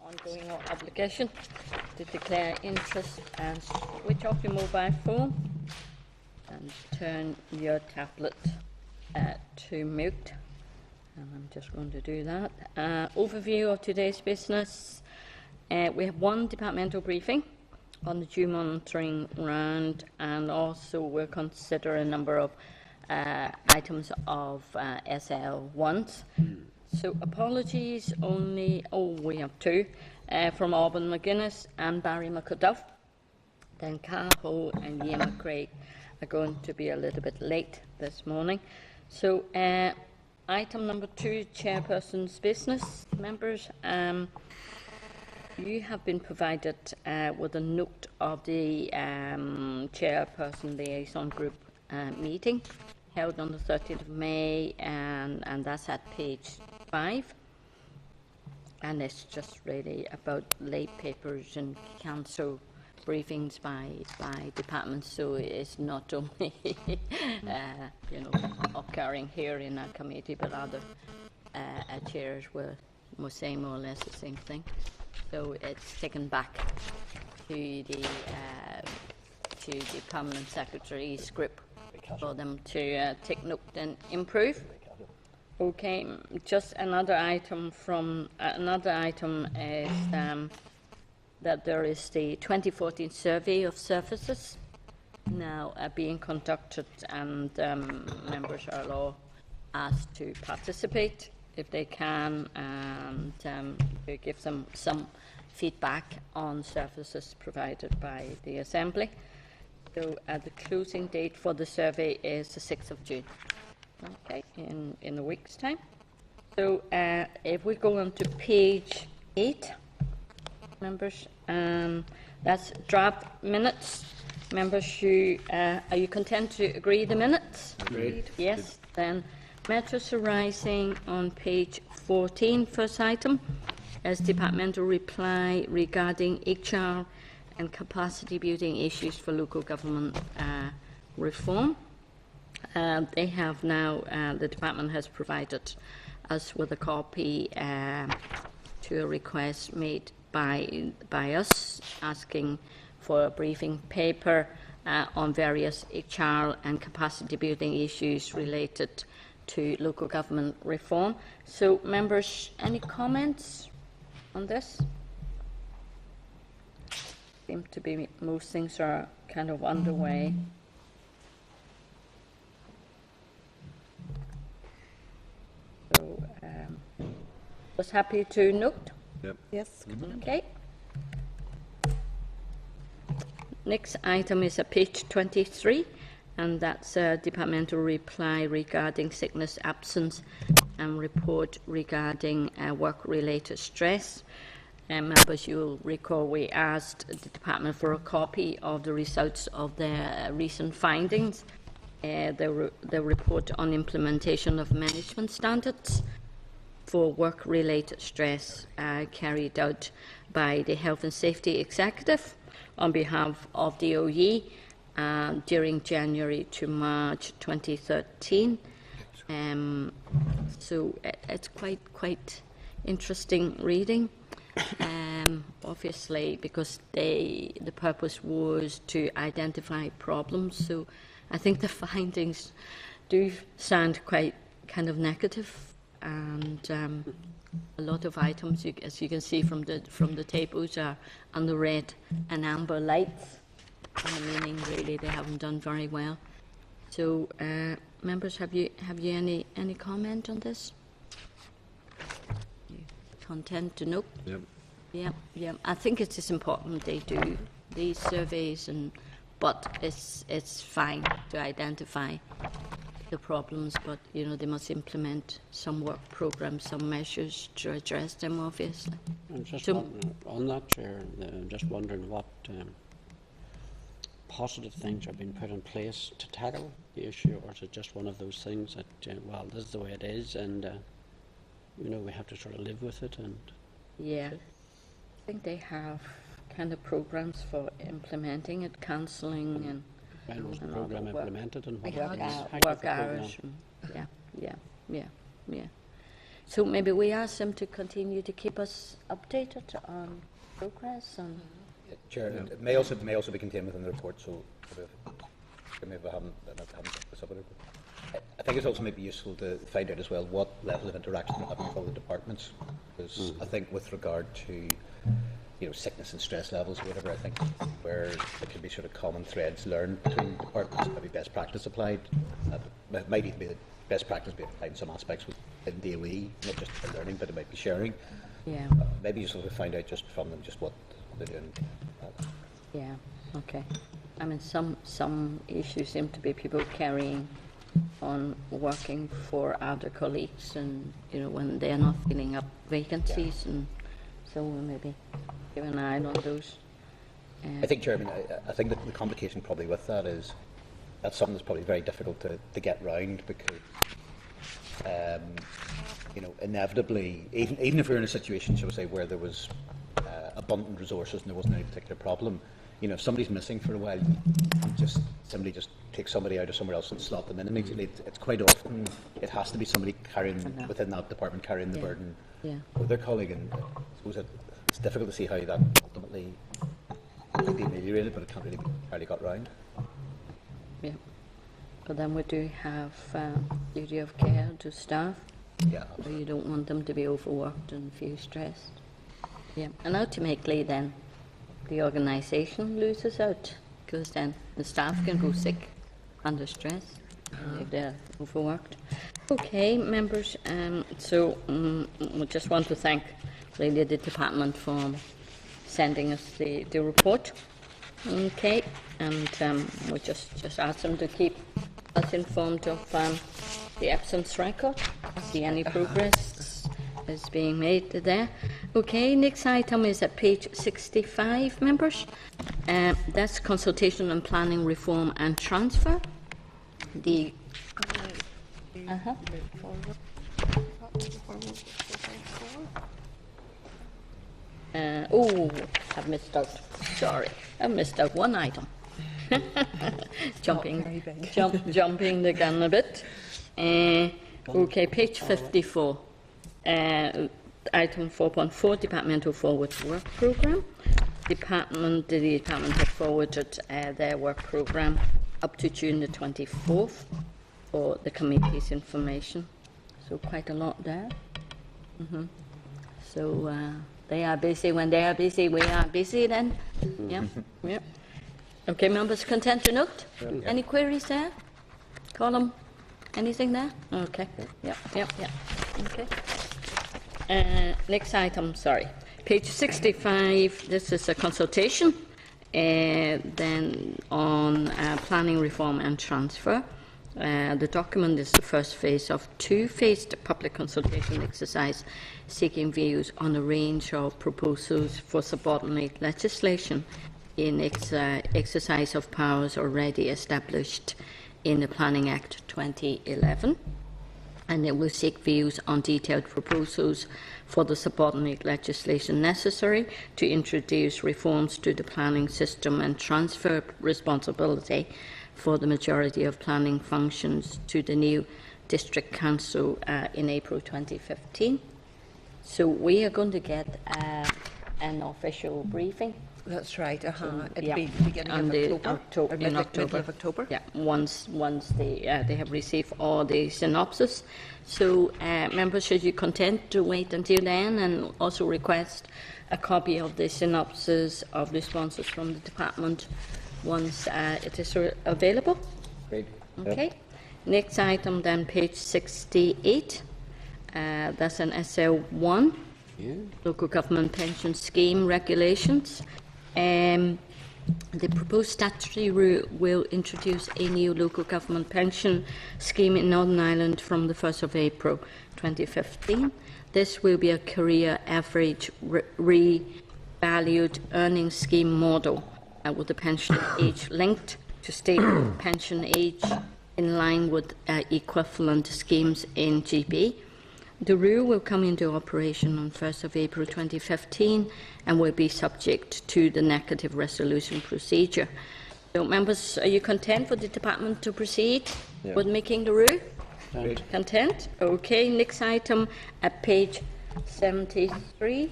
ongoing obligation to declare interest and switch off your mobile phone and turn your tablet to mute. And I'm just going to do that. Overview of today's business. We have one departmental briefing on the due monitoring round, and also we'll consider a number of items of SL1s. So apologies only, we have two, from Alban McGuinness and Barry McAduff. Then Cahill and Ian McCraig are going to be a little bit late this morning. So item number 2, chairperson's business. Members, you have been provided with a note of the chairperson liaison group meeting held on the 30th of May, and that's at page 5. And it's just really about late papers and council briefings by departments, so it's not only occurring here in our committee, but other chairs will say more or less the same thing. So it's taken back to the permanent secretary's group for them to take note and improve. Okay, just another item is that there is the 2014 survey of services now being conducted, and members are all asked to participate if they can, and to give them some feedback on services provided by the Assembly. So the closing date for the survey is the 6th of June, okay, in a week's time. So if we go on to page 8, members, that's draft minutes. Members, are you content to agree the minutes? Agreed. Yes. Then matters arising on page 14, first item, as departmental reply regarding HR and capacity building issues for local government reform. They have now, the department has provided us with a copy to a request made by us asking for a briefing paper on various HR and capacity building issues related to local government reform. So, members, any comments on this? Seem to be most things are kind of underway. So, was happy to note. Yep. Yes. Okay. Next item is at page 23, and that's a departmental reply regarding sickness absence and report regarding work-related stress. Members, you'll recall we asked the department for a copy of the results of their recent findings, the report on implementation of management standards for work-related stress carried out by the Health and Safety Executive on behalf of the OE during January to March 2013. So it's quite interesting reading. Obviously, because the purpose was to identify problems. So I think the findings do sound quite kind of negative, and a lot of items, as you can see from the tables, are under red and amber lights, meaning really they haven't done very well. So, members, have you any comment on this? You content to note? Yep. Yeah. I think it is important they do these surveys, but it's fine to identify the problems, but they must implement some work programs, some measures to address them, obviously. I'm just on that, Chair, just wondering what positive things are being put in place to tackle the issue, or is it just one of those things that, this is the way it is, and we have to sort of live with it? And yeah, I think they have kind of programs for implementing it, counselling and. When was the programme implemented, and what work hours? Yeah. So maybe we ask them to continue to keep us updated on progress and. Chair, it may also be contained within the report, so maybe I haven't this up. I think it's also maybe useful to find out as well what level of interaction we're having with other departments, because I think with regard to sickness and stress levels or whatever, I think where there could be sort of common threads learned between departments, maybe best practice applied. It might even be that best practice being applied in some aspects within DOE, not just for learning, but it might be sharing. Yeah. Maybe useful to find out just from them just what they're doing. Yeah. Okay. I mean, some issues seem to be people carrying on working for other colleagues, and when they're not filling up vacancies, and so we'll maybe give an eye on those. I think, Chairman, I think that the complication probably with that is that's something that's probably very difficult to get round, because inevitably, even if we're in a situation, shall we say, where there was abundant resources and there wasn't any particular problem, if somebody's missing for a while, somebody just takes somebody out of somewhere else and slot them in immediately. It's quite often it has to be somebody within that department carrying the burden with their colleague, and I suppose it's difficult to see how that ultimately can be ameliorated, but it can't really be entirely got round. Yeah. But then we do have duty of care to staff. Yeah. So you don't want them to be overworked and feel stressed. Yeah. And ultimately then the organisation loses out, because then the staff can go sick under stress if they're overworked. Okay, members, we just want to thank really the department for sending us the report. Okay, and we just ask them to keep us informed of the absence record, see any progress is being made there. Okay, next item is at page 65, members. That's consultation on planning reform and transfer. The I've missed out. Sorry, I've missed out one item. Jumping the gun a bit. Okay, page 54. Item 4.4, Departmental Forward Work Programme. The department have forwarded their work programme up to June the 24th for the committee's information. So quite a lot there. So they are busy. When they are busy, we are busy then. Yeah. Yeah. Okay, members, content to note? Any queries there? Column? Anything there? Okay. Yeah. Okay. Next item, page 65. This is a consultation then on planning reform and transfer. The document is the first phase of two-phased public consultation exercise seeking views on a range of proposals for subordinate legislation in exercise of powers already established in the Planning Act 2011. And it will seek views on detailed proposals for the subordinate legislation necessary to introduce reforms to the planning system and transfer responsibility for the majority of planning functions to the new District Council in April 2015. So we are going to get an official briefing. That's right. It'll yeah. be the beginning of October. In October. Middle of October. Yeah. Once they have received all the synopsis. So members, should you content to wait until then, and also request a copy of the synopsis of responses from the department once it is available? Great. Okay. Yep. Next item then, page 68. That's an SL1. Yeah. Local Government Pension Scheme Regulations. The proposed statutory rule will introduce a new local government pension scheme in Northern Ireland from the 1st of April 2015. This will be a career average revalued earnings scheme model with the pension age linked to state pension age in line with equivalent schemes in GB. The rule will come into operation on 1st of April 2015 and will be subject to the negative resolution procedure. So, members, are you content for the department to proceed with making the rule? Content. Content? Okay, next item at page 73.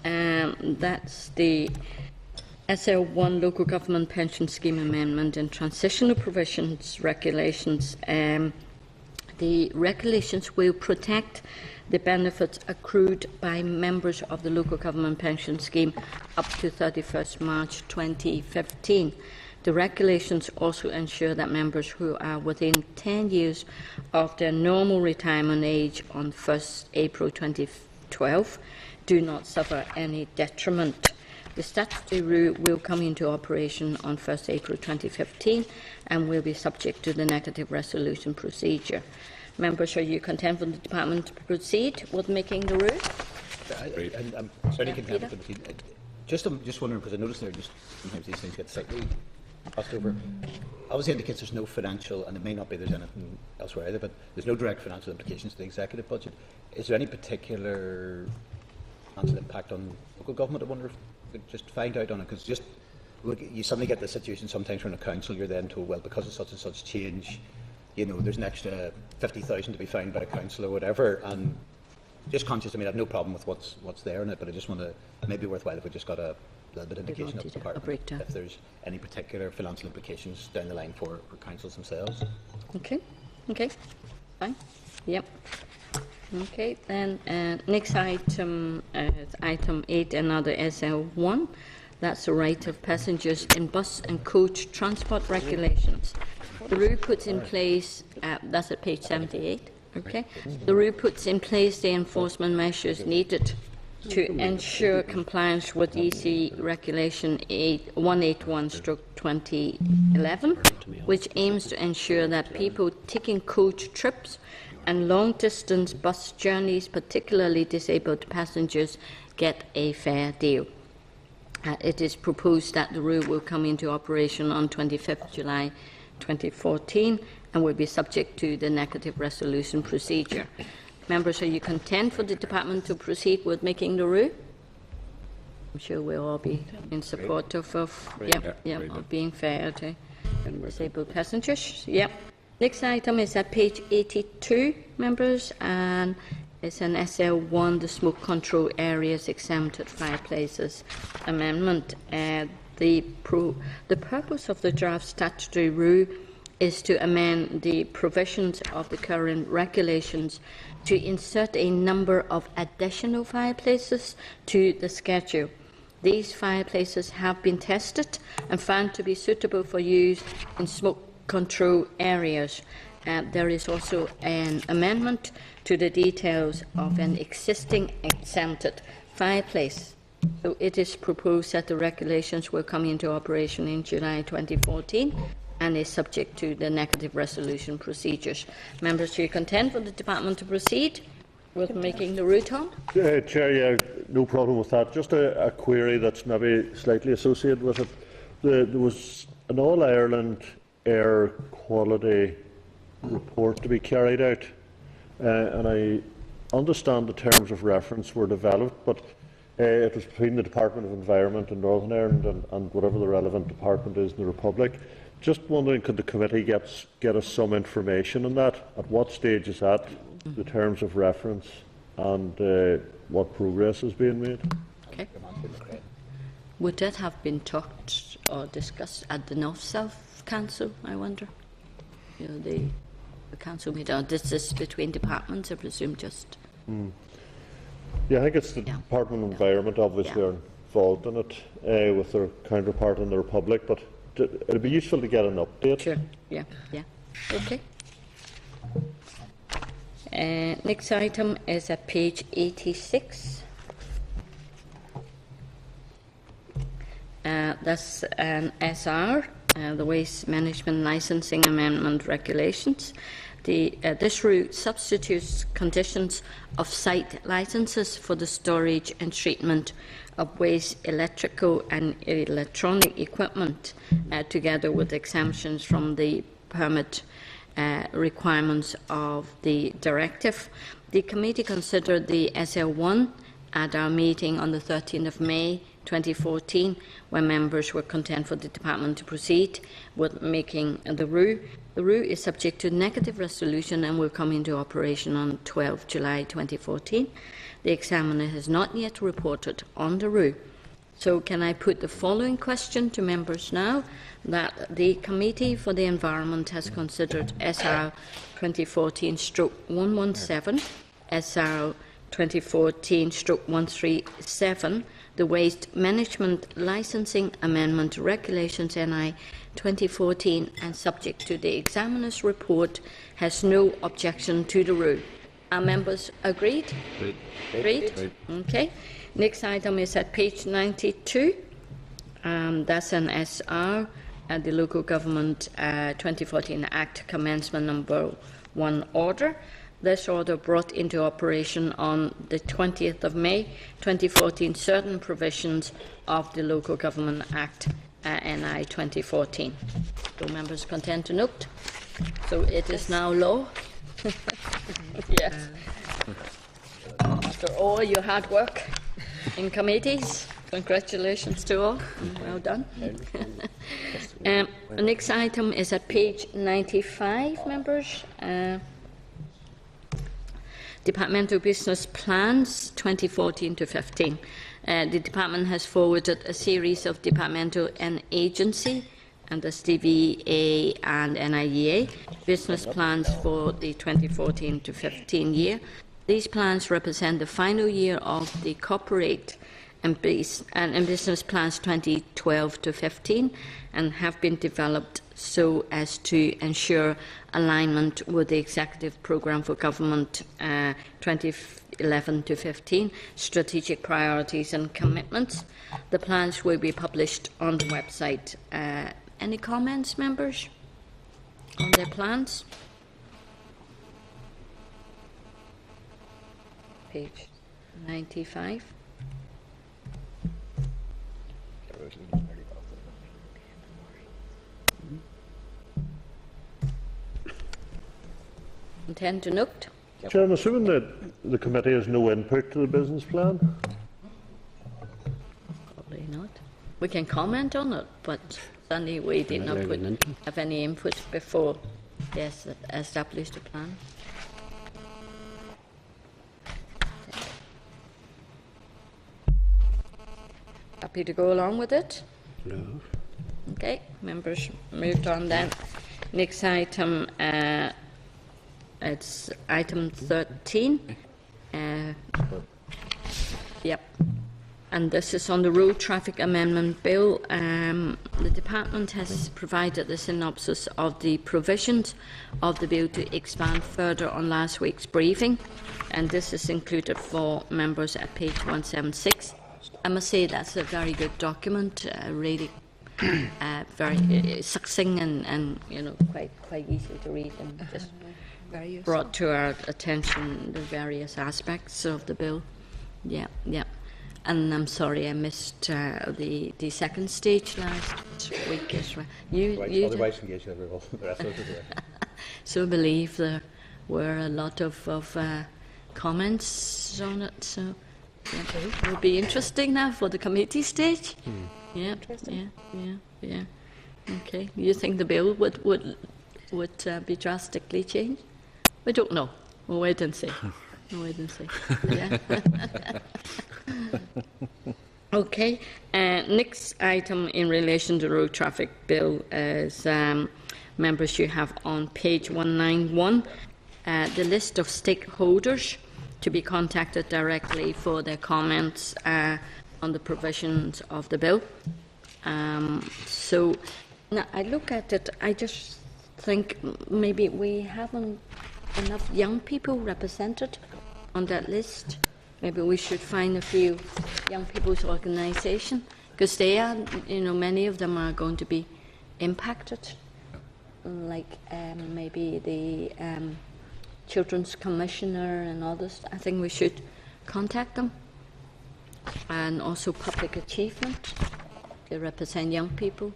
That's the SL1 Local Government Pension Scheme Amendment and Transitional Provisions Regulations. The regulations will protect the benefits accrued by members of the Local Government Pension Scheme up to 31st March 2015. The regulations also ensure that members who are within 10 years of their normal retirement age on 1st April 2012 do not suffer any detriment. The statutory rule will come into operation on 1st April 2015 and will be subject to the negative resolution procedure. Members, are you content for the Department to proceed with making the rule? I'm certainly content with the proceed. I'm just wondering, because I noticed there just sometimes these things get slightly passed over. Obviously indicates there's no financial, and it may not be there's anything elsewhere either, but there's no direct financial implications to the executive budget. Is there any particular financial impact on local government? I wonder if we could just find out on it, because just look, you suddenly get the situation sometimes from a council, you're then told, well, because of such and such change, you know, there's an extra 50,000 to be found by the council or whatever, and just conscious, I mean, I have no problem with what's there in it, but I just want to, it may be worthwhile if we just got a little bit of indication of the department, if there's any particular financial implications down the line for councils themselves. Okay, fine, yep. Okay, then next item is item 8, another SL1. That's the right of passengers in bus and coach transport regulations. The rule puts in place, that's at page 78, okay? The rule puts in place the enforcement measures needed to ensure compliance with EC Regulation 181/2011, which aims to ensure that people taking coach trips and long-distance bus journeys, particularly disabled passengers, get a fair deal. It is proposed that the rule will come into operation on 25th July 2014 and will be subject to the negative resolution procedure. Members, are you content for the department to proceed with making the rule? I'm sure we'll all be in support of being fair to disabled passengers. Yep. Next item is at page 82, members, and it's an SL1, the smoke control areas exempted fireplaces amendment. The purpose of the draft statutory rule is to amend the provisions of the current regulations to insert a number of additional fireplaces to the schedule. These fireplaces have been tested and found to be suitable for use in smoke control areas. There is also an amendment to the details of an existing exempted fireplace. So it is proposed that the regulations will come into operation in July 2014 and is subject to the negative resolution procedures. Members, are you content for the department to proceed with making the route on? Chair, yeah, no problem with that. Just a query that's maybe slightly associated with it. There was an All-Ireland air quality report to be carried out, and I understand the terms of reference were developed, but it was between the Department of Environment in Northern Ireland and whatever the relevant department is in the Republic. Just wondering, could the committee get us some information on that? At what stage is that, the terms of reference, and what progress is being made? Okay. Would that have been talked or discussed at the North-South Council, I wonder? You know, the council meeting, this is between departments, I presume, just... Yeah, I think it's the Department of Environment obviously are involved in it with their counterpart in the Republic, but it would be useful to get an update. Sure, yeah. Okay. Next item is at page 86. That's an SR, the Waste Management Licensing Amendment Regulations. This rule substitutes conditions of site licenses for the storage and treatment of waste electrical and electronic equipment, together with exemptions from the permit requirements of the directive. The committee considered the SL1 at our meeting on the 13th of May 2014, when members were content for the department to proceed with making the ROO. The ROO is subject to negative resolution and will come into operation on 12 July 2014. The examiner has not yet reported on the ROO. So can I put the following question to members now, that the Committee for the Environment has considered SR 2014/117, SR 2014/137, the Waste Management Licensing Amendment Regulations NI 2014, and subject to the examiner's report, has no objection to the ROO. Are members agreed? Agreed. Okay. Next item is at page 92. That's an SR, the Local Government 2014 Act Commencement Number 1 order. This order brought into operation on the 20th of May 2014 certain provisions of the Local Government Act NI 2014. Do members content to note? So it is now law. Yes. After all your hard work in committees, congratulations to all. Well done. The next item is at page 95, members. Departmental Business Plans 2014 to 15. The department has forwarded a series of departmental and agency, and the DVA and NIEA, business plans for the 2014 to 15 year. These plans represent the final year of the corporate and business plans 2012 to 15 and have been developed so as to ensure alignment with the Executive Programme for Government 2011 to 15, strategic priorities and commitments. The plans will be published on the website. Any comments, members, on their plans? Page 95. Intend to note? Chair, I'm assuming that the committee has no input to the business plan? Probably not. We can comment on it, but certainly we did not have any input before they established a plan. Happy to go along with it? No. Okay, members moved on then. Next item, it's item 13. Yep. And this is on the Road Traffic Amendment Bill. The department has provided the synopsis of the provisions of the bill to expand further on last week's briefing, and this is included for members at page 176. I must say that's a very good document, really very succinct and quite easy to read, and just brought to our attention the various aspects of the bill. Yeah. And I'm sorry I missed the second stage last week as well. Otherwise engaged the rest of the day. So I believe there were a lot of comments on it. So it will be interesting now for the committee stage. Yeah. Okay. You think the bill would be drastically changed? We don't know. We'll wait and see. Yeah. Okay. Next item in relation to the road traffic bill is members you have on page 191 the list of stakeholders to be contacted directly for their comments on the provisions of the bill. So now I look at it, I just think maybe we haven't enough young people represented on that list. Maybe we should find a few young people's organisation, because they are, many of them are going to be impacted, like maybe the Children's Commissioner and others. I think we should contact them. And also Public Achievement, they represent young people.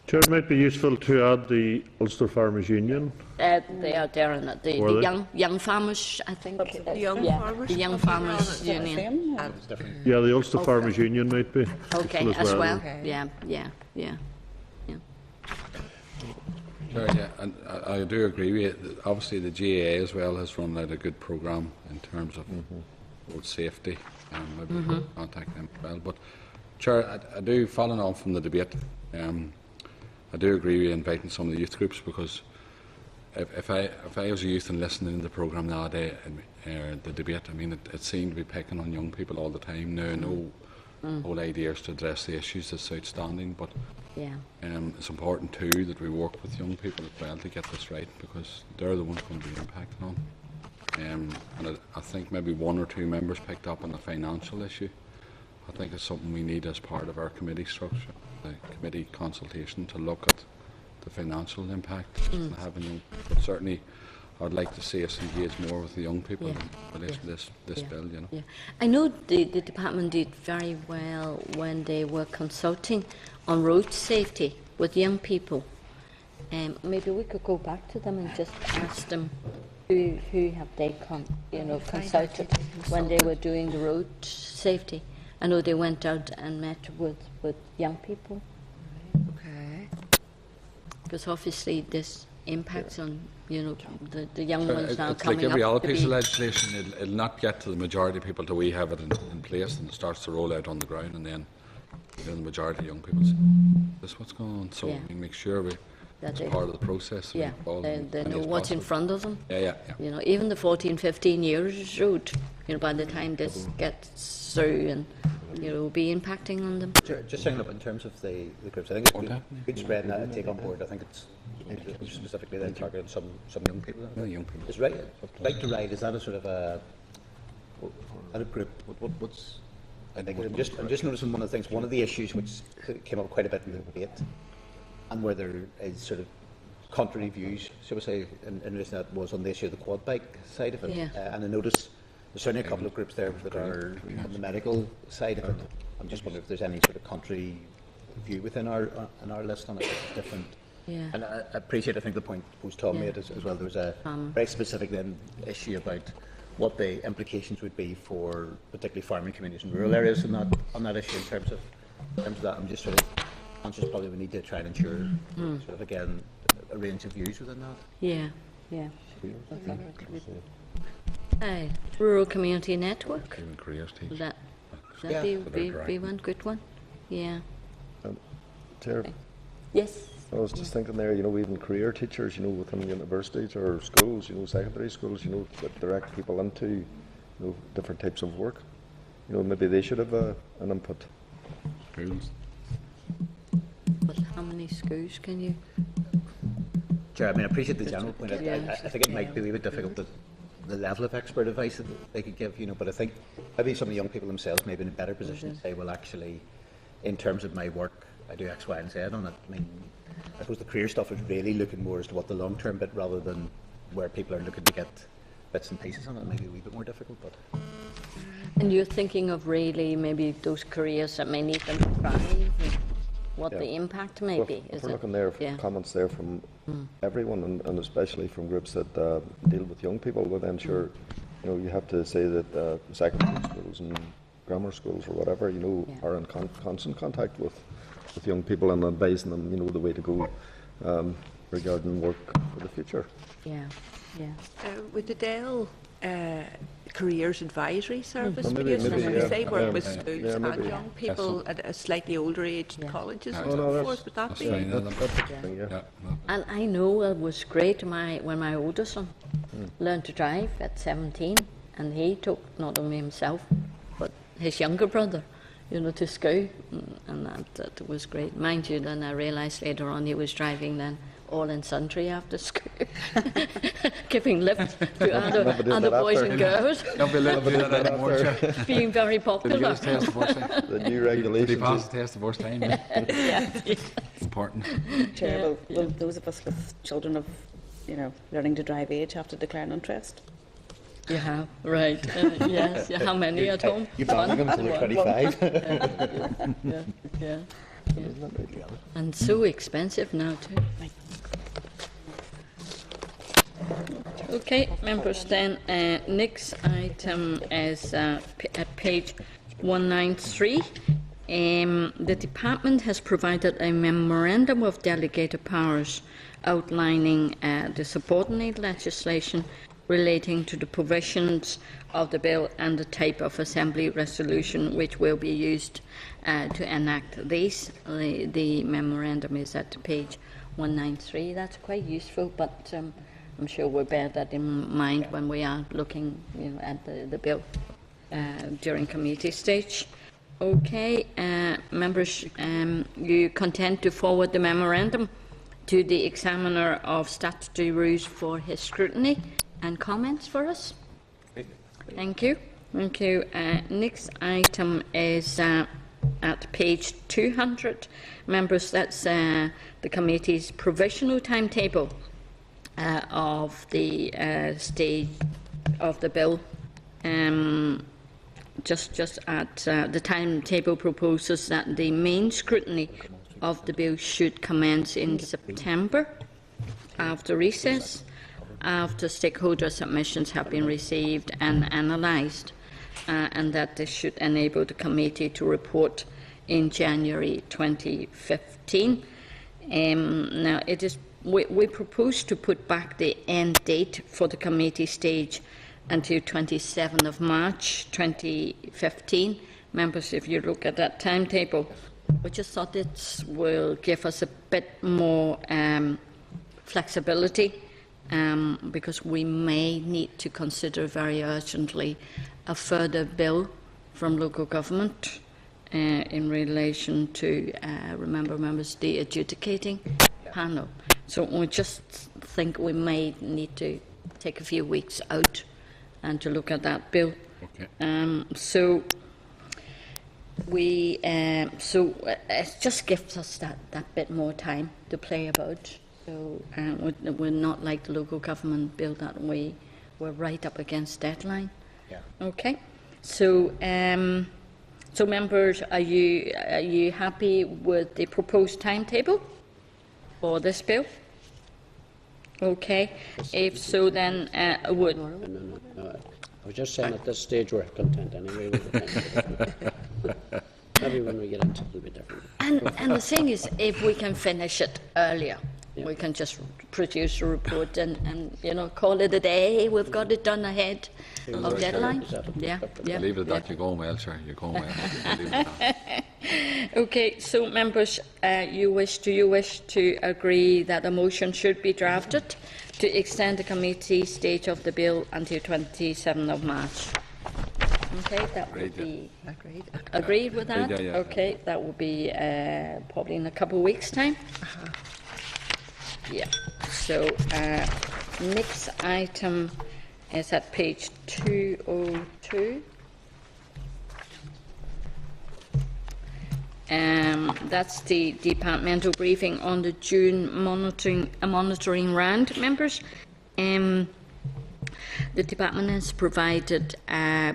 Chair, it might be useful to add the Ulster Farmers Union. They are there in it. The Were they? young farmers, I think. The young yeah, farmers? the young farmers union. It's different. Yeah, the Ulster Farmers Union might be Okay, useful as well. Okay. Yeah. Sure, yeah, and I do agree with you. Obviously, the GAA as well has run out a good programme in terms of road safety, and maybe we'll contact them as well. But, Chair, I do, following on from the debate, I do agree with you inviting some of the youth groups, because if I was a youth and listening to the programme the other day, the debate, I mean, it seemed to be picking on young people all the time. Now, no whole idea is to address the issues that's outstanding, but Yeah. it's important too that we work with young people as well to get this right, because they're the ones going to be impacted on. And I think maybe one or two members picked up on the financial issue. I think it's something we need as part of our committee structure, the committee consultation, to look at the financial impact of having young. But certainly, I'd like to see us engage more with the young people Yeah. in relation to this Yeah. bill. You know. Yeah, I know the department did very well when they were consulting on road safety with young people. Maybe we could go back to them and just ask them who have they consulted when they were doing the road safety. I know they went out and met with young people, Okay. because obviously this impacts on the young ones now It's coming like every up other to piece of be- legislation, it'll not get to the majority of people till we have it in place and it starts to roll out on the ground, and then the majority of young people say, this is what's going on. So Yeah. we make sure that it's they- part of the process. Yeah, they know what's in front of them. Yeah. Even the 14, 15 years old, by the time this gets through and, will be impacting on them. Just saying up in terms of the groups, I think it's Oh, good, definitely. good spread, and I take on board. I think it's specifically then targeting some young people. Yeah, young people. Is right to ride, is that a sort of a group? What's I think I'm just noticing one of the things, one of the issues which came up quite a bit in the debate, and where there is sort of contrary views, shall we say, in relation to that, was on the issue of the quad bike side of it. Yeah. And I notice there's certainly a couple of groups there that are on the medical side of it. I'm just wondering if there's any sort of contrary view within our list on it, that's different. Yeah. And I appreciate, I think, the point was Tom Yeah. made as well. There was a very specific then issue about what the implications would be for particularly farming communities in rural areas on that issue in terms of that. I'm just sort of conscious probably we need to try and ensure sort of again a range of views within that. Yeah. Rural Community Network. Even careers teach. Would that Yeah. be one good one? Yeah. Chair, Yes. I was just thinking there, even career teachers, within universities or schools, secondary schools, that direct people into, different types of work. Maybe they should have an input. Schools. But how many schools can you? Chair, I mean, I appreciate the general point. Yeah. I think it might be a bit difficult the level of expert advice that they could give, but I think maybe some of the young people themselves may be in a better position to say, well, actually, in terms of my work, I do X, Y, and Z on it. I mean, I suppose the career stuff is really looking more as to what the long-term bit rather than where people are looking to get bits and pieces on it. It might be a wee bit more difficult, but And you're thinking of really maybe those careers that may need them to thrive, and what Yeah. the impact may Well, be. if Is we're it? looking there, Yeah. comments there from everyone, and especially from groups that deal with young people, well then sure, you have to say that secondary schools and grammar schools or whatever, are in constant contact with young people and advising them, the way to go regarding work for the future. Yeah. With the Dell Careers Advisory Service, Well, would maybe, you yeah, say work with yeah, schools yeah, and maybe. young people at a slightly older age, Yeah. colleges Oh, and no, so that's- forth? Would that That's be? fine. That's the thing, yeah. And I know it was great when my older son learned to drive at 17, and he took not only himself but his younger brother, to school, and that was great. Mind you, then I realised later on he was driving then all in sundry after school, giving lift to other that boys after. and girls, Don't be allowed to do that anymore, Chair. being very Did you popular. get his test the first time? The new Did he regulations. pass the test the first time? It's important. Chair, will those of us with children of, learning to drive age have to declare an interest? You have, right. Yes. How many at home? you banning them until they're 25. Yeah. And so expensive now too. Okay, members, then next item is at page 193. The department has provided a memorandum of delegated powers outlining the subordinate legislation relating to the provisions of the bill and the type of assembly resolution which will be used to enact these. The memorandum is at page 193. That's quite useful, but I'm sure we'll bear that in mind when we are looking, at the bill during committee stage. Okay, members, you content to forward the memorandum to the examiner of statutory rules for his scrutiny and comments for us? Thank you. Thank you. Next item is at page 200. Members, that's the committee's provisional timetable of the stage of the bill. Just at the timetable proposes that the main scrutiny of the bill should commence in September after recess, after stakeholder submissions have been received and analysed, and that this should enable the committee to report in January 2015. Now, we propose to put back the end date for the committee stage until 27th of March 2015. Members, if you look at that timetable, we just thought it will give us a bit more flexibility, because we may need to consider very urgently a further bill from local government in relation to, remember members, the adjudicating panel. So we just think we may need to take a few weeks out and to look at that bill. Okay. So it just gives us that bit more time to play about. So we're not like the local government bill that we're right up against deadline. Yeah. Okay. So so members, are you happy with the proposed timetable for this bill? Okay. If so, then would. No. I was just saying at this stage we're content anyway with the timetable. Maybe when we get into it, it'll be different. And the thing is, if we can finish it earlier, Yeah. we can just produce a report and call it a day. We've got it done ahead of deadline. Yeah. Leave it at that. You go well, sir. You go well. Leave it at that. Okay. So, members, do you wish to agree that a motion should be drafted to extend the committee stage of the bill until 27th of March? Okay, that would be agreed with that. Yeah. Okay, that will be probably in a couple of weeks' time. Yeah. So next item is at page 202. That's the departmental briefing on the June monitoring round, members. The department has provided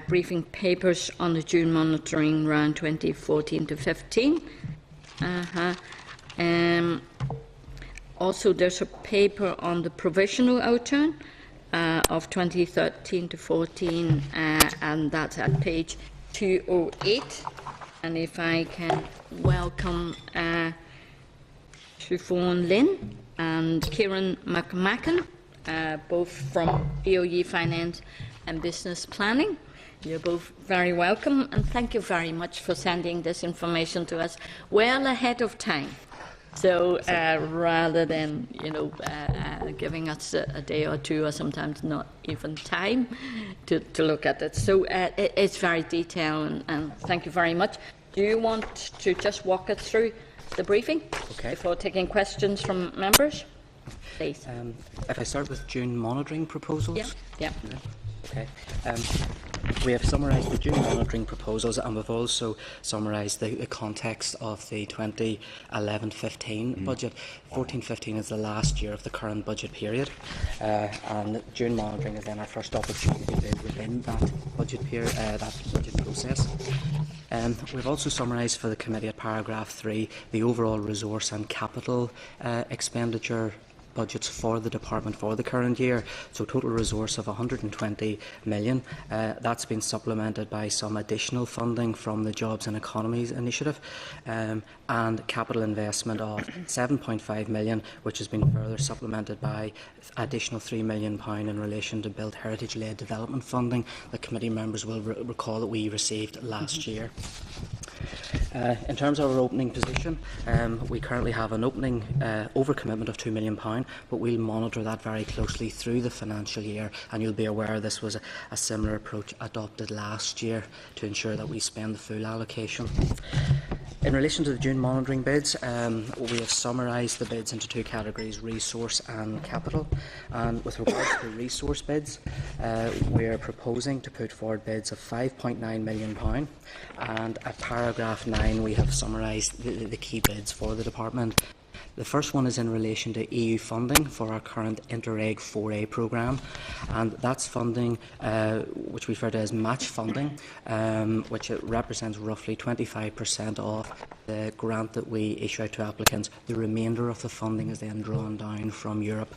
briefing papers on the June monitoring round 2014 to 15. Also, there's a paper on the provisional outturn of 2013 to 14, and that's at page 208. And if I can welcome Siobhan Lynn and Kieran McMacken, both from BOE Finance and Business Planning. You're both very welcome, and thank you very much for sending this information to us well ahead of time. So rather than giving us a day or two, or sometimes not even time to look at it. So it's very detailed, and thank you very much. Do you want to just walk us through the briefing before taking questions from members? Please. If I start with June monitoring proposals. Yeah. Okay. We have summarised the June monitoring proposals, and we've also summarised the context of the 2011-15 budget. 14-15 is the last year of the current budget period, and June monitoring is then our first opportunity to bid within that budget period, that budget process. We've also summarised for the committee at paragraph 3 the overall resource and capital expenditure budgets for the department for the current year. So total resource of 120 million. That's been supplemented by some additional funding from the Jobs and Economies Initiative, and capital investment of 7.5 million, which has been further supplemented by additional £3 million in relation to Build Heritage-led development funding that committee members will recall that we received last year. In terms of our opening position, we currently have an opening overcommitment of £2 million, but we'll monitor that very closely through the financial year, and you'll be aware this was a similar approach adopted last year to ensure that we spend the full allocation. In relation to the June monitoring bids, we have summarised the bids into two categories, resource and capital. And with regards to resource bids, we are proposing to put forward bids of £5.9 million. And at paragraph 9, we have summarised the key bids for the department. The first one is in relation to EU funding for our current Interreg 4A programme, and that's funding which we refer to as match funding, which represents roughly 25% of the grant that we issue out to applicants. The remainder of the funding is then drawn down from Europe.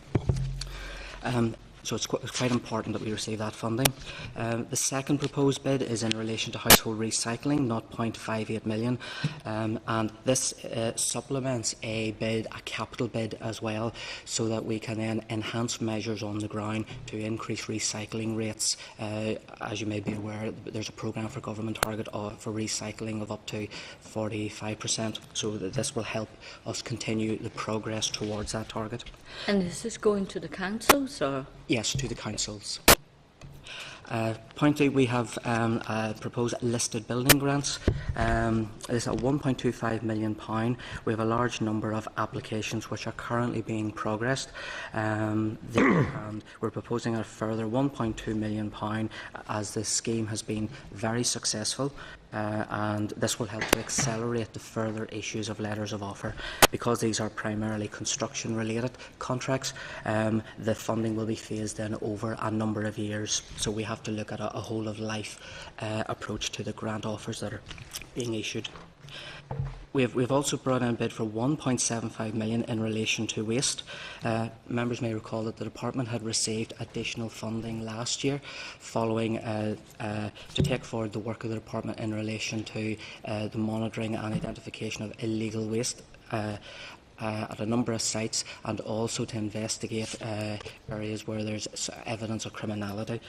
So it's quite important that we receive that funding. The second proposed bid is in relation to household recycling, 0.58 million, and this supplements a capital bid as well, so that we can then enhance measures on the ground to increase recycling rates. As you may be aware, there's a programme for government target for recycling of up to 45%, so that this will help us continue the progress towards that target. And is this going to the councils or? Yes, to the councils. Point 2, we have proposed listed building grants. It's at £1.25 million. We have a large number of applications which are currently being progressed, and we're proposing a further £1.2 million as this scheme has been very successful. And this will help to accelerate the further issues of letters of offer. Because these are primarily construction-related contracts, the funding will be phased in over a number of years. So we have to look at a whole-of-life approach to the grant offers that are being issued. We've also brought in a bid for 1.75 million in relation to waste. Members may recall that the department had received additional funding last year following to take forward the work of the department in relation to the monitoring and identification of illegal waste at a number of sites, and also to investigate areas where there's evidence of criminality.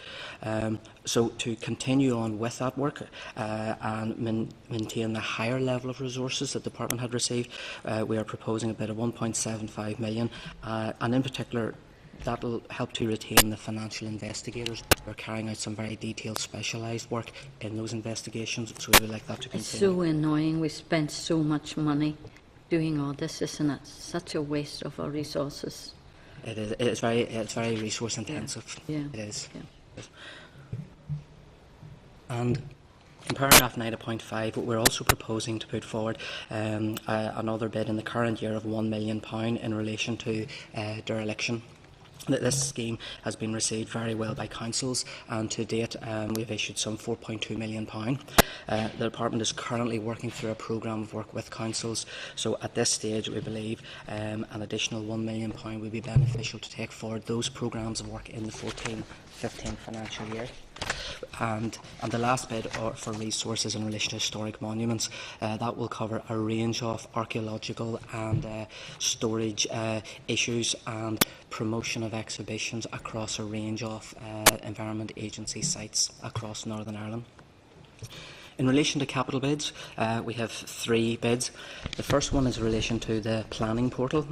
So to continue on with that work and maintain the higher level of resources that the department had received, we are proposing a bid of 1.75 million, and in particular that will help to retain the financial investigators who are carrying out some very detailed specialised work in those investigations, so we would like that to continue. It's so annoying. We spent so much money doing all this, isn't it? Such a waste of our resources. It is. It's very resource intensive. Yeah. It is. Yeah. And in paragraph 9.5, we're also proposing to put forward another bid in the current year of £1 million in relation to dereliction. This scheme has been received very well by councils, and to date we've issued some £4.2 million. The department is currently working through a programme of work with councils, so at this stage we believe an additional £1 million would be beneficial to take forward those programmes of work in the 14-15 financial year. And the last bid for resources in relation to historic monuments, that will cover a range of archaeological and storage issues and promotion of exhibitions across a range of Environment Agency sites across Northern Ireland. In relation to capital bids, we have 3 bids. The first one is in relation to the planning portal.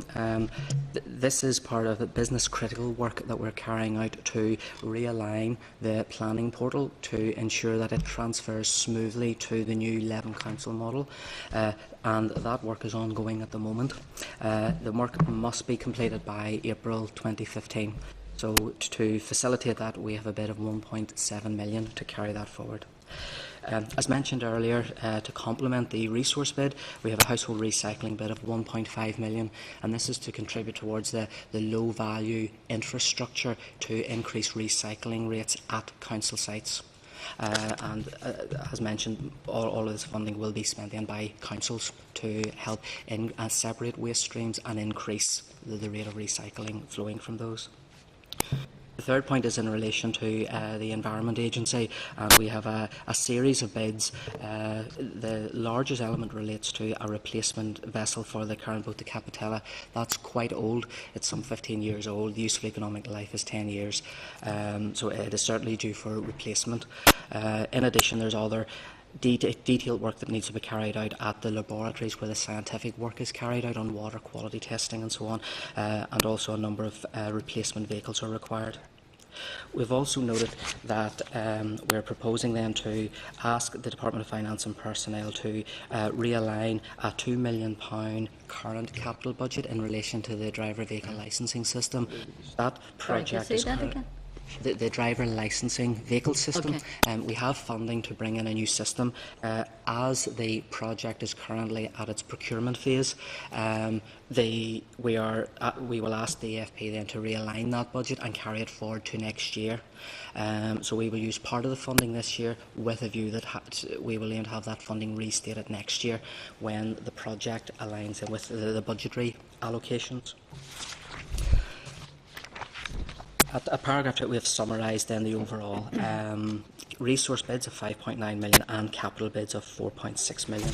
This is part of the business critical work that we're carrying out to realign the planning portal to ensure that it transfers smoothly to the new Leven Council model. And that work is ongoing at the moment. The work must be completed by April 2015. So to facilitate that, we have a bid of 1.7 million to carry that forward. As mentioned earlier, to complement the resource bid, we have a household recycling bid of 1.5 million, and this is to contribute towards the low value infrastructure to increase recycling rates at council sites. As mentioned, all of this funding will be spent then by councils to help separate waste streams and increase the rate of recycling flowing from those. The third point is in relation to the Environment Agency, and we have a series of bids. The largest element relates to a replacement vessel for the current boat, the Capitella. That's quite old. It's some 15 years old. The useful economic life is 10 years. So it is certainly due for replacement. In addition, there's other detailed work that needs to be carried out at the laboratories where the scientific work is carried out on water quality testing and so on, and also a number of replacement vehicles are required. We've also noted that we're proposing then to ask the Department of Finance and Personnel to realign a £2 million current capital budget in relation to the driver vehicle licensing system. That project is the driver licensing vehicle system. Okay. We have funding to bring in a new system. As the project is currently at its procurement phase, we will ask the EFP then to realign that budget and carry it forward to next year. So we will use part of the funding this year with a view that we will aim to have that funding restated next year when the project aligns in with the budgetary allocations. At paragraph 2, we have summarised then the overall resource bids of 5.9 million and capital bids of 4.6 million.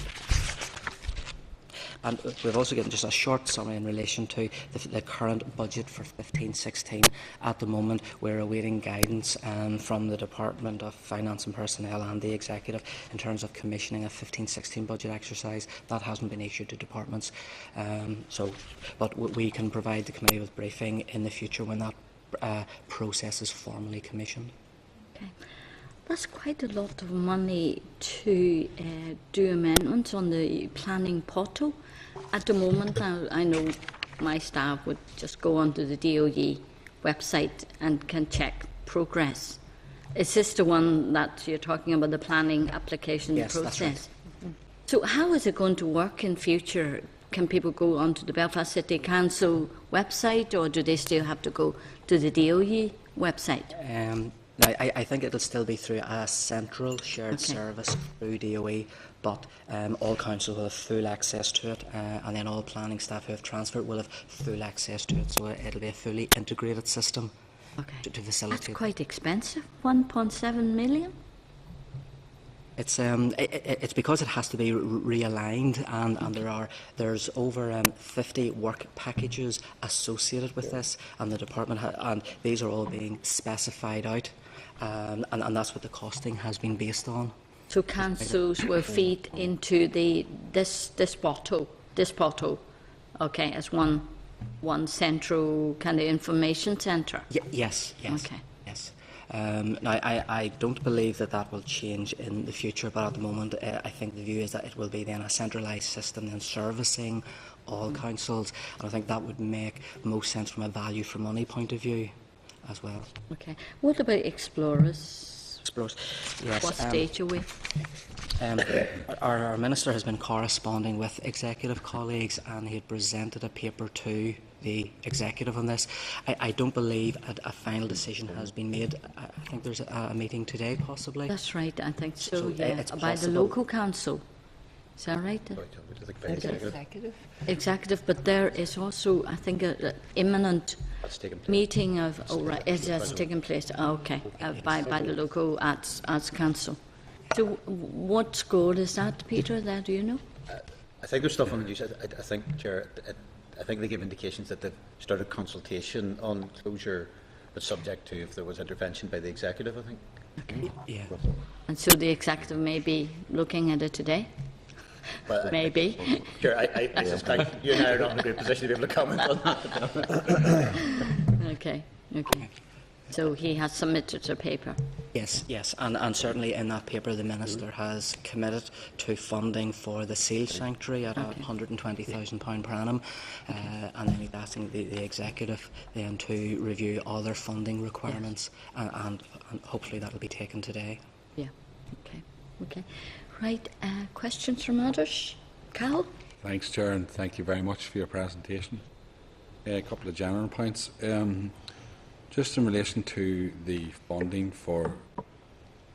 And we've also given just a short summary in relation to the current budget for 15-16. At the moment, we're awaiting guidance from the Department of Finance and Personnel and the Executive in terms of commissioning a 15-16 budget exercise. That hasn't been issued to departments. But we can provide the committee with briefing in the future when that process is formally commissioned. Okay. That's quite a lot of money to do amendments on the planning portal. At the moment, I know my staff would just go onto the DOE website and can check progress. Is this the one that you're talking about, the planning application process? That's right. So how is it going to work in future? Can people go onto the Belfast City Council website, or do they still have to go to the DOE website? I think it'll still be through a central shared service through DOE, but all councils will have full access to it, and then all planning staff who have transferred will have full access to it, so it'll be a fully integrated system to facilitate. That's quite expensive, 1.7 million? It's because it has to be realigned, and there's over 50 work packages associated with this, and the department and these are all being specified out, and that's what the costing has been based on. So councils will feed into this portal, okay, as one central kind of information centre. Yes. Okay. Yes. Now, I don't believe that will change in the future, but at the moment I think the view is that it will be then a centralised system then servicing all councils, and I think that would make most sense from a value for money point of view as well. Okay. What about Explorers? Yes. What stage are we? Our Minister has been corresponding with executive colleagues, and he had presented a paper to the executive on this. I don't believe a final decision has been made. I think there's a meeting today, possibly. That's right, I think so, yeah. It's by the local council. Is that right? Executive, but there is also, I think, an imminent meeting of. Oh, right, it has taken place. Oh, okay, by the local arts council. So, what score is that, Peter? That do you know? I think there's stuff on the news. I think, Chair, I think they give indications that they've started consultation on closure, but subject to if there was intervention by the executive, I think. Okay. Yeah. And so the executive may be looking at it today? But maybe. Sure, I suspect you and I are not in a good position to be able to comment on that. Okay. So he has submitted a paper. Yes, yes, and certainly in that paper the Minister has committed to funding for the Seal Sanctuary at £120,000 per annum, and then he's asking the Executive then to review other funding requirements, and hopefully that will be taken today. Yeah, okay. Right, questions from others? Cal? Thanks, Chair, and thank you very much for your presentation. A couple of general points. Just in relation to the funding for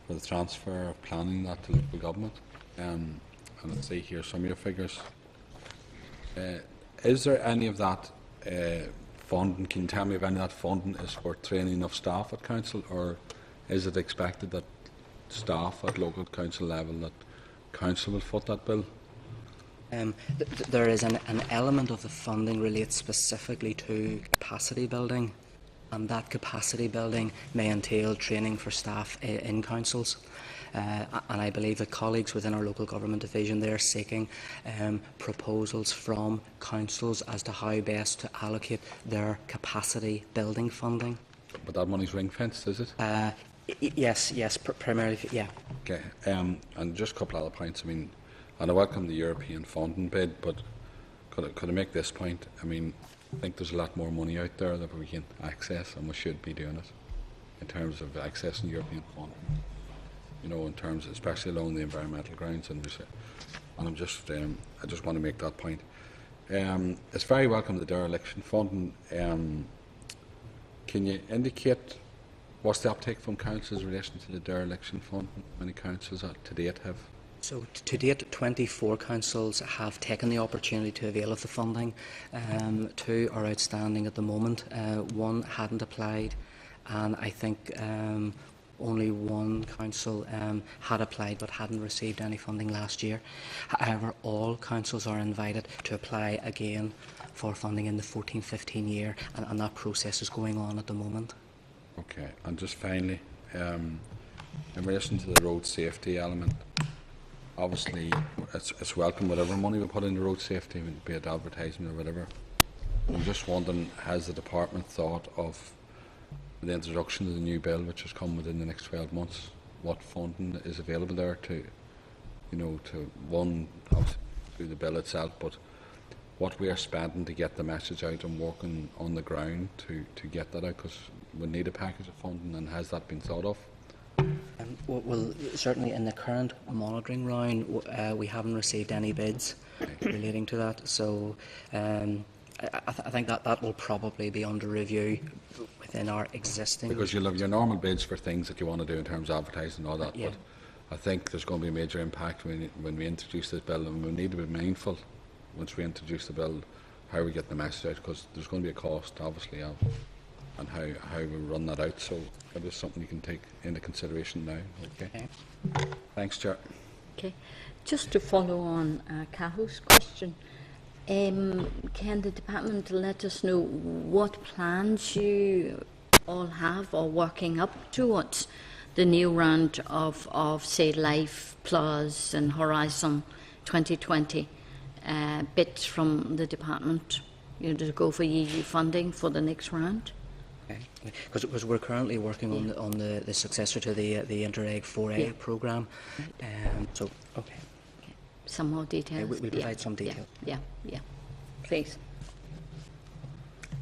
the transfer of planning that to local government, and I see here some of your figures. Is there any of that funding? Can you tell me if any of that funding is for training of staff at council, or is it expected that staff at local council level that council will foot that bill? There is an element of the funding relates specifically to capacity building, and that capacity building may entail training for staff in councils. And I believe that colleagues within our local government division, they are seeking proposals from councils as to how best to allocate their capacity building funding. But that money's ring fenced, is it? Yes, primarily, yeah. Okay, and just a couple of other points. I mean, and I welcome the European funding bid, but could I make this point? I mean, I think there's a lot more money out there that we can access, and we should be doing it in terms of accessing European funding. You know, in terms, especially along the environmental grounds, and I'm just, I just want to make that point. It's very welcome the dereliction funding. Can you indicate what's the uptake from councils in relation to the dereliction fund? Many councils to date have. So to date, 24 councils have taken the opportunity to avail of the funding. 2 are outstanding at the moment. 1 hadn't applied, and I think only 1 council had applied but hadn't received any funding last year. However, all councils are invited to apply again for funding in the 14-15 year, and that process is going on at the moment. Okay, and just finally, in relation to the road safety element, obviously it's welcome whatever money we put into road safety, be it advertising or whatever. I'm just wondering, has the department thought of the introduction of the new bill, which has come within the next 12 months, what funding is available there to, you know, to one, obviously through the bill itself, but what we are spending to get the message out and working on the ground to get that out, because we need a package of funding, and has that been thought of? Well, certainly in the current monitoring round, we haven't received any bids relating to that. So I think that will probably be under review within our existing. Because you'll have your normal bids for things that you want to do in terms of advertising and all that. Yeah. But I think there's going to be a major impact when we introduce this bill, and we need to be mindful once we introduce the bill how we get the message out, because there's going to be a cost, obviously, and how we run that out. So that is something you can take into consideration now. Okay. Thanks, Chair. Okay. Just to follow on Cathal's question, can the department let us know what plans you all have or working up towards the new round of say, Life Plus and Horizon 2020 bits from the department, you know, to go for EU funding for the next round? Because we're currently working on the successor to the Interreg 4A programme. So, okay. Some more details? We'll provide some detail. Yeah. Please.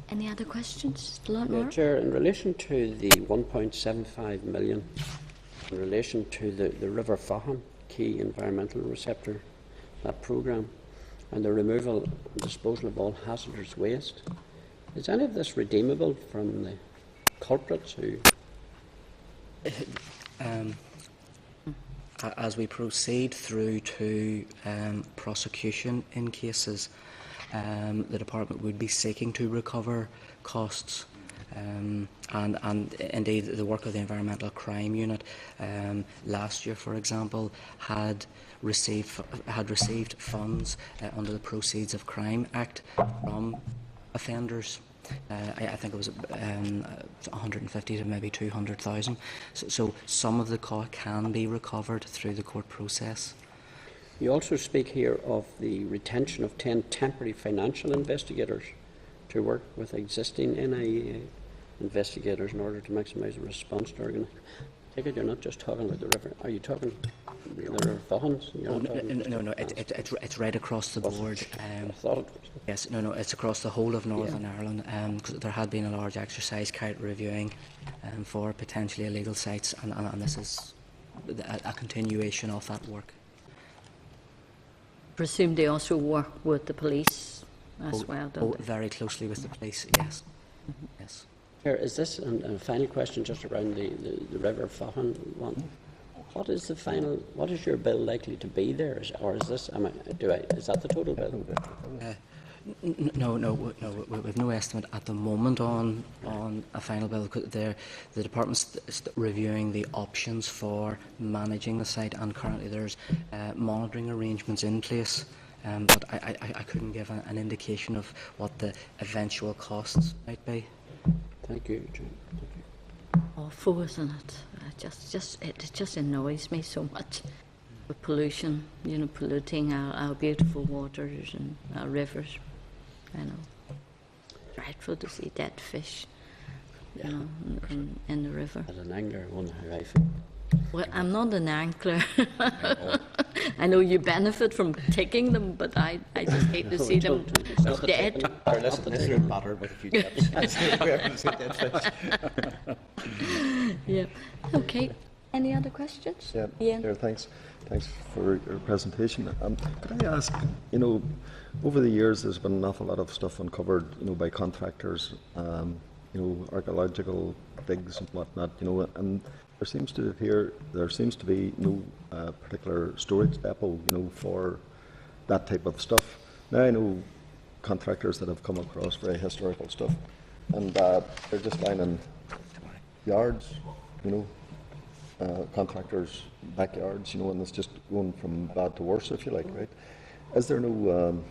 Any other questions? Chair, in relation to the 1.75 million, in relation to the River Fahan key environmental receptor, that programme, and the removal and disposal of all hazardous waste, is any of this redeemable from the culprits who? As we proceed through to prosecution in cases, the department would be seeking to recover costs, and indeed the work of the Environmental Crime Unit last year, for example, had received funds under the Proceeds of Crime Act from offenders. I think it was 150 to maybe 200,000. So some of the cost can be recovered through the court process. You also speak here of the retention of 10 temporary financial investigators to work with existing NIA investigators in order to maximise the response to Organ. Take it you're not just talking about the river. Are you talking the River Fahans? Oh, no, it's right across the board. I thought it was. Yes, no, it's across the whole of Northern Ireland. 'Cause there had been a large exercise carried reviewing for potentially illegal sites, and this is a continuation of that work. Presume they also work with the police as well, don't they? Very closely with the police, yes. Yes. Here, is this, and a final question just around the River Fahan one. What is the final, what is your bill likely to be there? Or is this, is that the total bill? No, we've no estimate at the moment on a final bill. The department's reviewing the options for managing the site, and currently there's monitoring arrangements in place. But I couldn't give an indication of what the eventual costs might be. Thank you, June. Awful, isn't it? It just annoys me so much. With pollution, polluting our beautiful waters and our rivers. I know. Dreadful to see dead fish, in the river. As an angler, I wonder how I feel. Well, I'm not an angler. I know you benefit from taking them, but I just hate to see them dead. Unless they're battered with a few tips. We haven't seen dead fish. Yeah. Okay. Any other questions? Yeah. Ian? Here, thanks for your presentation. Could I ask, over the years there's been an awful lot of stuff uncovered, by contractors, archaeological digs and whatnot, and there seems to be no particular storage depot, for that type of stuff. Now I know contractors that have come across very historical stuff, and they're just lining yards, contractors' backyards, and it's just going from bad to worse, if you like, right? Is there no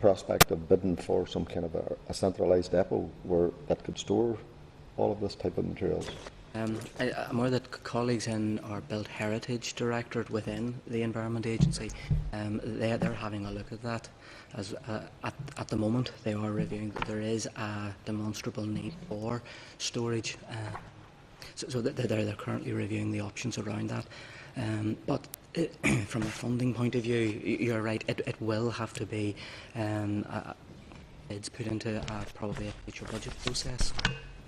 prospect of bidding for some kind of a centralised depot that could store all of this type of materials? I'm aware that colleagues in our Built Heritage Directorate within the Environment Agency, they're having a look at that. As at the moment, they are reviewing that there is a demonstrable need for storage. So they're currently reviewing the options around that. But from a funding point of view, you're right. It will have to be it's put into probably a future budget process.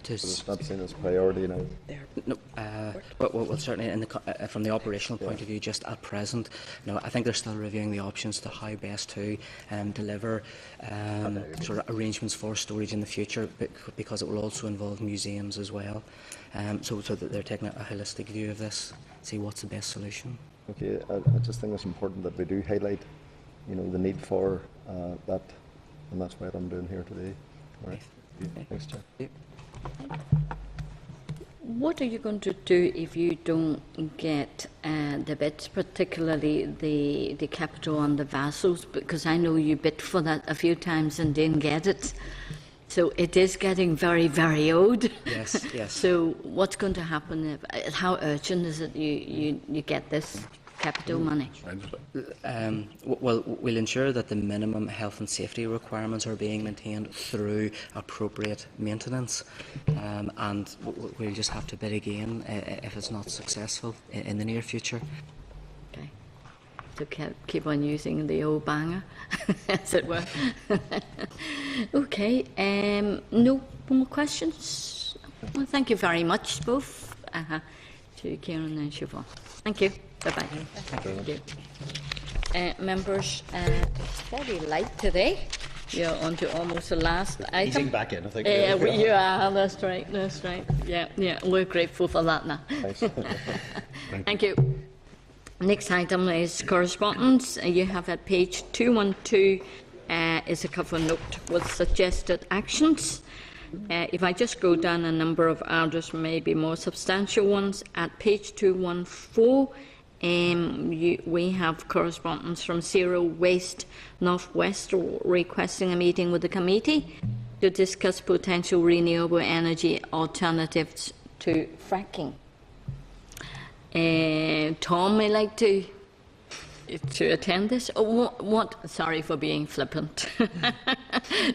So it's not seen as priority now? No, well, certainly from the operational point of view, just at present, I think they're still reviewing the options to how best to deliver sort of arrangements for storage in the future, because it will also involve museums as well. So that they're taking a holistic view of this, see what's the best solution. Okay, I just think it's important that we do highlight, the need for that, and that's what I'm doing here today. All right. Okay. Thanks, Chair. Yeah. What are you going to do if you don't get the bids, particularly the capital on the vessels? Because I know you bid for that a few times and didn't get it. So it is getting very, very old. Yes, yes. So what's going to happen? How urgent is it you get this capital money? Well, we'll ensure that the minimum health and safety requirements are being maintained through appropriate maintenance, and we'll just have to bid again if it's not successful in the near future. Okay. So keep on using the old banger, as it were. Okay. No more questions? Well, thank you very much, both, to Kieran and Siobhan. Thank you. Bye-bye. Thank you. Members, it's very light today. You're on to almost the last item. Easing back in, I think. You are, that's right. Yeah, we're grateful for that now. Thanks. Thank you. Next item is correspondence. You have at page 212 is a cover note with suggested actions. If I just go down a number of others, maybe more substantial ones, at page 214, we have correspondence from Zero Waste Northwest requesting a meeting with the committee to discuss potential renewable energy alternatives to fracking. Tom may like to attend this. Sorry for being flippant.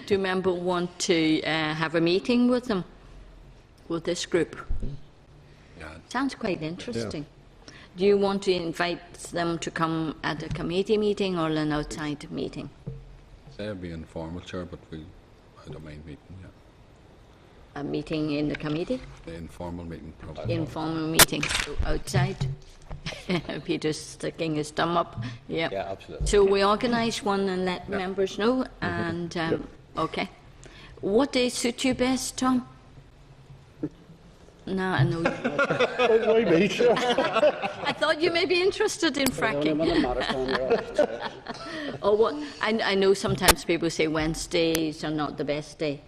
Do member want to have a meeting with them? with this group. Yeah, Sounds quite interesting. Do you want to invite them to come at a committee meeting or an outside meeting? say it'd be informal, Chair, but I don't mind meeting, yeah. A meeting in the committee? The informal meeting, probably. Informal meeting, so outside? Peter's sticking his thumb up. Yeah. Yeah, absolutely. So we organise one and let members know, and, okay. What day suits you best, Tom? No, I know. Why me, sure? I thought you may be interested in fracking. Only one marathon, yeah. Or what? I know sometimes people say Wednesdays are not the best day.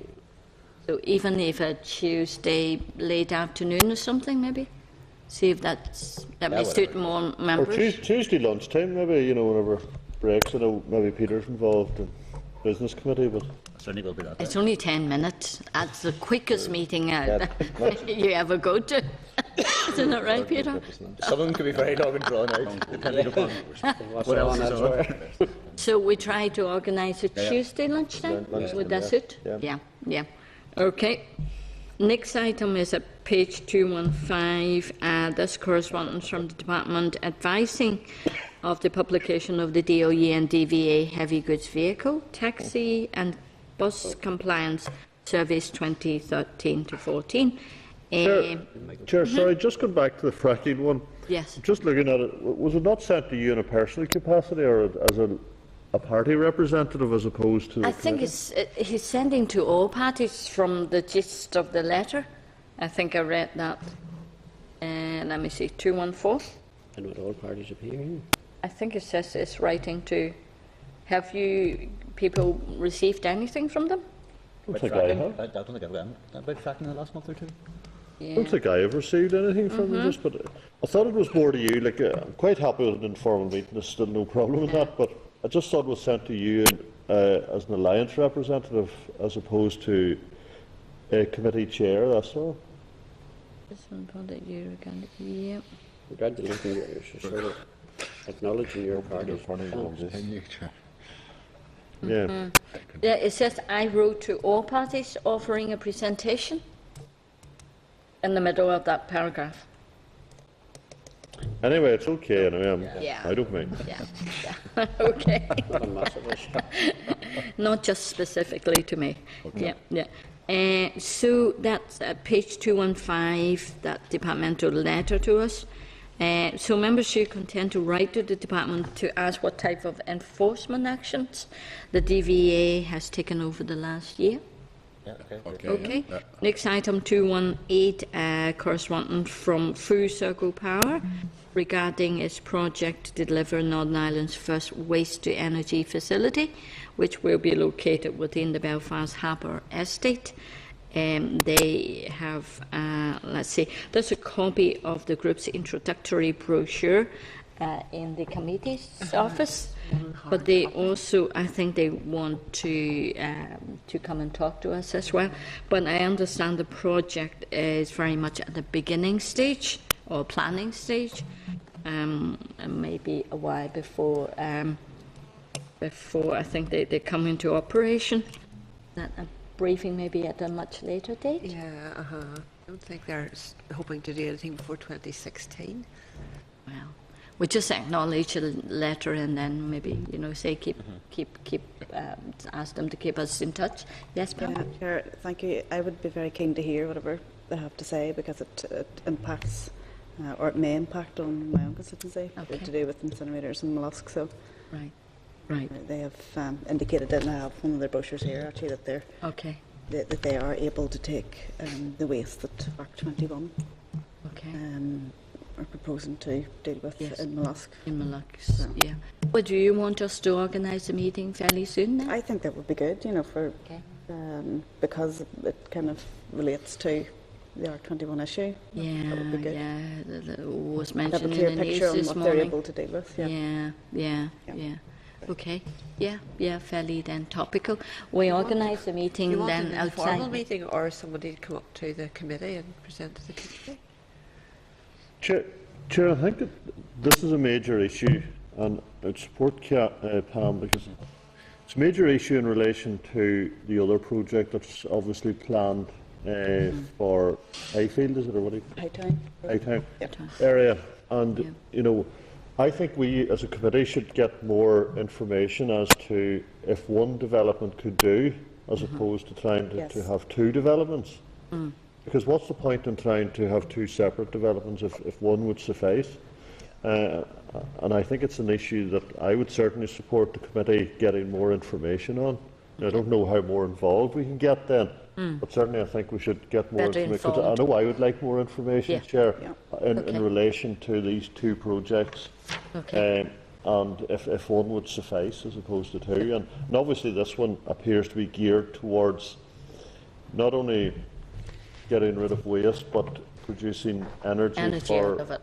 So even if a Tuesday late afternoon or something, maybe? See if that may suit more Or members. Tuesday lunchtime, maybe, you know, whenever breaks. I know maybe Peter's involved in business committee, but I certainly will be that. It's only 10 minutes. That's the quickest meeting you ever go to. Isn't that right, Peter? Some of them could be very long and drawn out, depending upon What's what else on is on. elsewhere? So we try to organise a Tuesday lunchtime? Lunchtime, Would that yeah. suit? Yeah. Yeah. Okay. Next item is at page 215. This correspondence from the department advising of the publication of the DOE and DVA heavy goods vehicle, taxi and bus compliance surveys 2013 to 14. Chair, sorry, just going back to the fracking one. Yes. Just looking at it, was it not sent to you in a personal capacity or as a party representative as opposed to? I think he's sending to all parties from the gist of the letter. I think I read that. Let me see, 214. And would all parties appear here? I think it says it's writing to. Have you people received anything from them? I don't think I have. I don't think I've gotten about fracking in the last month or two. I don't think I have received anything from you, just, but I thought it was more to you. Like, I'm quite happy with an informal meeting. There's still no problem with that, but I just thought it was sent to you as an alliance representative as opposed to a committee chair. That's all. This one that you regard. Yeah. Congratulating you, sort of acknowledging your party's Continue, Chair. Yeah. Yeah, it says I wrote to all parties offering a presentation in the middle of that paragraph. Anyway, it's okay. Anyway, Yeah. I don't mind. Yeah. Okay. Not a massive issue. Not just specifically to me. Okay. Yeah. So that's page 215, that departmental letter to us. So members should contend to write to the department to ask what type of enforcement actions the DVA has taken over the last year. Yeah, okay. Okay. Yeah. Next item 218, correspondent from Full Circle Power regarding its project to deliver Northern Ireland's first waste-to-energy facility, which will be located within the Belfast Harbour Estate. They have, let's see, there's a copy of the group's introductory brochure in the committee's office, but they also, I think they want to come and talk to us as well. But I understand the project is very much at the beginning stage or planning stage, and maybe a while before I think they come into operation. That briefing maybe at a much later date. Yeah, I don't think they're hoping to do anything before 2016. Well, we just acknowledge the letter and then maybe say ask them to keep us in touch. Yes, Pam? Yeah, Chair, thank you. I would be very keen to hear whatever they have to say because it impacts, or it may impact on my own constituency to do with incinerators and mollusks. So Right. they have indicated, and I have one of their brochures here actually, that Okay. that they are able to take the waste that Act 21 Okay. are proposing to deal with Yes. in mollusk. In Mollusk, yeah. Well, do you want us to organise a meeting fairly soon then? I think that would be good, for Okay. because it kind of relates to the Act 21 issue. Yeah, that would be good. yeah. That was Have mentioned a clear in the picture news on this what they're morning. able to deal with. Yeah. Yeah. Okay. Yeah, fairly then topical. We organise a meeting Do you want then an informal outside. meeting or somebody to come up to the committee and present to the committee? Chair, I think that this is a major issue, and I support Pam because it's a major issue in relation to the other project that's obviously planned for Highfield, is it, or what do you? Hightown. Hightown Yep. area. And, you know, I think we as a committee should get more information as to if one development could do, as opposed to trying to, Yes. to have two developments. Because what's the point in trying to have two separate developments if one would suffice? And I think it's an issue that I would certainly support the committee getting more information on. Now, I don't know how more involved we can get then, but certainly I think we should get more Better information. 'Cause informed. I know I would like more information, Yeah. Chair, Yeah. in Okay. relation to these two projects. Okay. And if one would suffice as opposed to two. And obviously this one appears to be geared towards not only getting rid of waste, but producing energy, Energy out of it.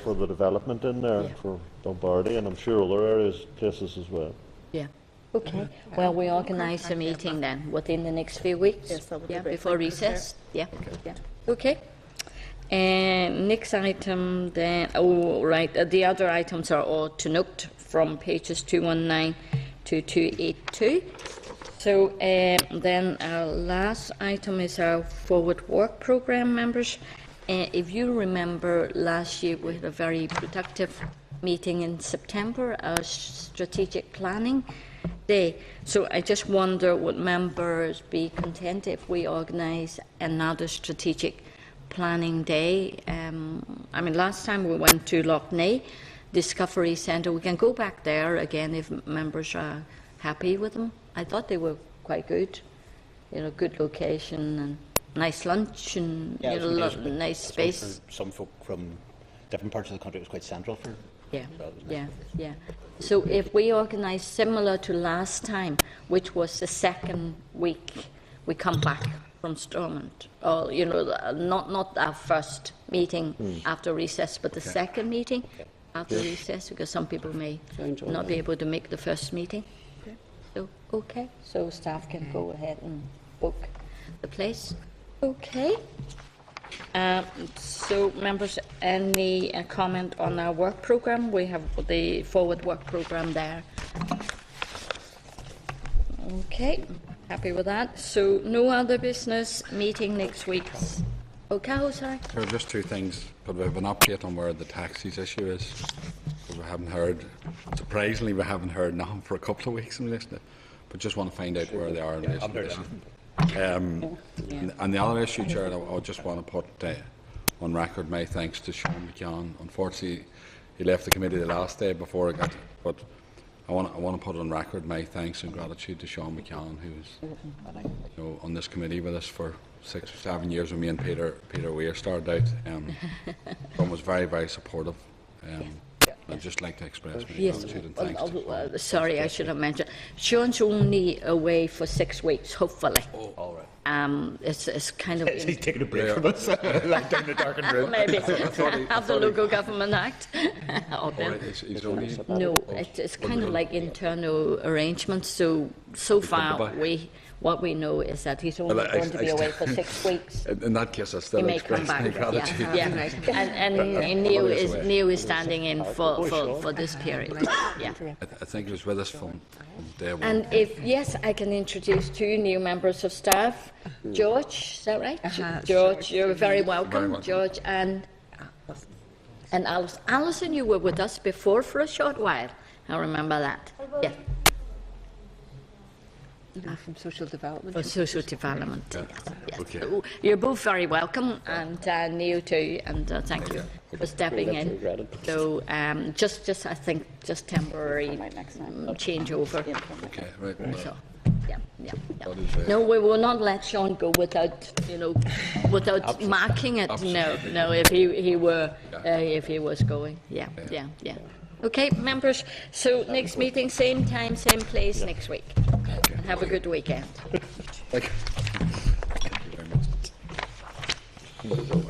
for the development in there, Yeah. for Dumbarton, and I'm sure other areas, places as well. Yeah. Okay. Well, we organise a meeting then within the next few weeks. Yes, that would be Yeah, great. before Thank you, Chair. recess. Yeah. Yeah. Okay. And next item then. Oh, right. The other items are all to note from pages 219 to 282. So then our last item is our forward work programme, members. If you remember, last year we had a very productive meeting in September, our strategic planning day. So I just wonder, would members be content if we organise another strategic planning day? I mean, last time we went to Lough Neagh Discovery Centre. We can go back there again if members are happy with them. I thought they were quite good. You know, good location and nice lunch and Yeah, you it know, was- nice I suppose space. For some folk from different parts of the country, it was quite central for. Yeah, so it was nice. yeah, yeah. So if we organise similar to last time, which was the second week we come back from Stormont, or you know, not our first meeting after recess, but the second meeting after recess, because some people may Sounds all not be right. able to make the first meeting. So okay, so staff can go ahead and book the place. Okay. So, members, any comment on our work programme? We have the forward work programme there. Okay, happy with that. So, no other business, meeting next week. Okay, oh, sorry. There are just two things, but we have an update on where the taxis issue is. We haven't heard, surprisingly, we haven't heard nothing for a couple of weeks in relation to it, but just want to find out where they are in relation to this. And the other issue, Chair, I just want to put on record my thanks to Sean McKeon. Unfortunately, he left the committee the last day before I got, but I want to put on record my thanks and gratitude to Sean McKeon, who was on this committee with us for 6 or 7 years when me and Peter Weir started out. Sean was very, very supportive. I'd just like to express my Yes. gratitude and thanks to Sean. Sorry, I should have mentioned. Sean's only away for 6 weeks, hopefully. All right. It's kind of He's taking a break from us, like down the darkened room. maybe have the Local Government Act. Or them. Alright, he's only- No, it's kind of like internal arrangements. So far, goodbye. what we know is that he's only Well, going to be away for 6 weeks. In that case, I He still may come express back. my gratitude. Yeah. And Neil is standing in for this period. Yeah. I think he was with us from day one. And if I can introduce 2 new members of staff. George, is that right? George, you're very welcome. welcome. George and Alice. Alison, you were with us before for a short while. I remember that. Yeah, From social development. for social development. Yes. Okay. So you're both very welcome, and Neil too. And thank you for stepping in. regretted. So just I think just temporary change over. Okay, right. So, yeah. That is, No, we will not let Sean go without, without marking it. Absolutely. No, if he were, if he was going, yeah. Okay, members. So next meeting, same time, same place next week. And have a good weekend. Thank you very much.